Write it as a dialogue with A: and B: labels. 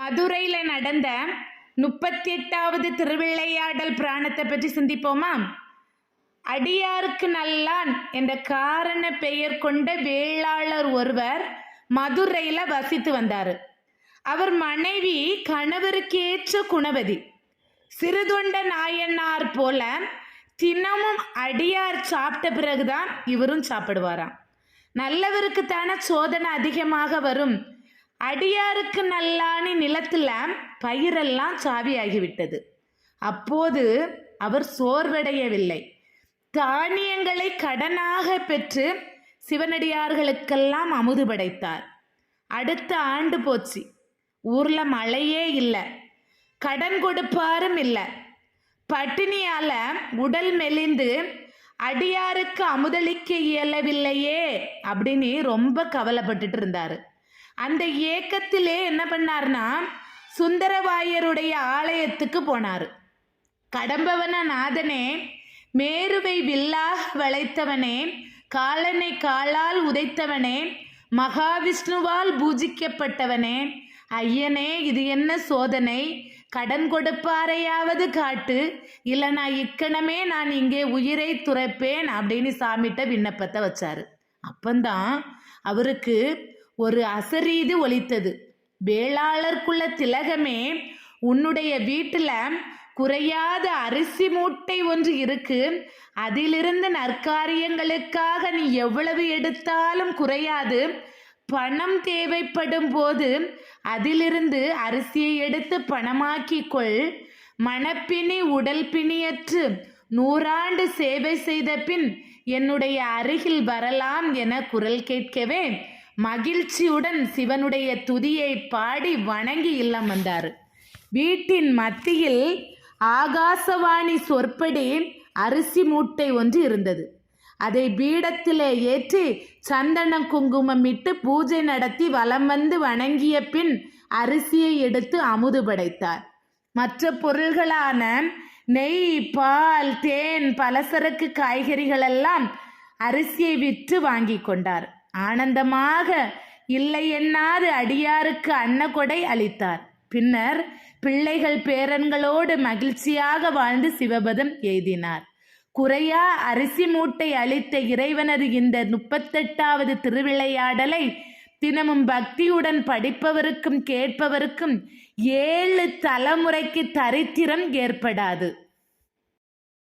A: மதுரையில நடந்த 38வது திருவிளையாடல் புராணத்தை பற்றி சிந்திப்போமா? அடியாருக்கு நல்லான் என்ற காரண பெயர் கொண்ட வேளாளர் ஒருவர் மதுரையில வசித்து வந்தார். அவர் மனைவி கணவருக்கேற்ற குணவதி. சிறுதொண்ட நாயனார் போல தினமும் அடியார் சாப்பிட்ட பிறகுதான் இவரும் சாப்பிடுவாராம். நல்லவருக்குத்தான சோதனை அதிகமாக வரும். அடியாருக்கு நல்லானி நிலத்துல பயிரெல்லாம் சாவியாகிவிட்டது. அப்போது அவர் சோர்வடையவில்லை. தானியங்களை கடனாக பெற்று சிவனடியார்களுக்கெல்லாம் அமுது படைத்தார். அடுத்த ஆண்டு போச்சு. ஊர்ல மழையே இல்லை, கடன் கொடுப்பாரும் இல்லை. பட்டினியால உடல் மெலிந்து அடியாருக்கு அமுதளிக்க இயலவில்லையே அப்படின்னு ரொம்ப கவலைப்பட்டுட்டு இருந்தாரு. அந்த ஏக்கத்திலே என்ன பண்ணார்னா, சுந்தரவாயருடைய ஆலயத்துக்கு போனார். கடம்பவன நாதனே, மேருவை வில்லாக வளைத்தவனே, காலனை காலால் உதைத்தவனே, மகாவிஷ்ணுவால் பூஜிக்கப்பட்டவனே, ஐயனே இது என்ன சோதனை? கடன் கொடுப்பாரையாவது காட்டு, இல்லைனா இக்கணமே நான் இங்கே உயிரை துறப்பேன் அப்படின்னு சாமிட்ட விண்ணப்பத்தை வச்சாரு. அப்பந்தான் அவருக்கு ஒரு அசரீது ஒலித்தது. வேளாளர்க்குள்ள திலகமே, உன்னுடைய வீட்டுல குறையாத அரிசி மூட்டை ஒன்று இருக்கு. அதிலிருந்து நற்காரியங்களுக்காக நீ எவ்வளவு எடுத்தாலும் குறையாது. பணம் தேவைப்படும் போது அதிலிருந்து அரிசியை எடுத்து பணமாக்கிக் கொள். மனப்பிணி உடல் பிணியற்று 100 ஆண்டு சேவை செய்த பின் என்னுடைய அருகில் வரலாம் என குரல் கேட்கவே மகிழ்ச்சியுடன் சிவனுடைய துதியை பாடி வணங்கி இல்லம் வந்தார். வீட்டின் மத்தியில் ஆகாசவாணி சொற்படி அரிசி மூட்டை ஒன்று இருந்தது. அதை பீடத்திலே ஏற்றி சந்தனம் குங்குமம் இட்டு பூஜை நடத்தி வலம் வந்து வணங்கிய பின் அரிசியை எடுத்து அமுது படைத்தார். மற்ற பொருள்களான நெய், பால், தேன், பலசரக்கு காய்கறிகளெல்லாம் அரிசியை விற்று வாங்கி கொண்டார். ஆனந்தமாக இல்லை எண்ணாது அடியாருக்கு அன்னகொடை அளித்தார். பின்னர் பிள்ளைகள் பேரன்களோடு மகிழ்ச்சியாக வாழ்ந்து சிவபதம் எய்தினார். குறையா அரிசி மூட்டை அளித்த இறைவனது இந்த 38வது திருவிளையாடலை தினமும் பக்தியுடன் படிப்பவருக்கும் கேட்பவருக்கும் 7 தலைமுறைக்கு தரித்திரம் ஏற்படாது.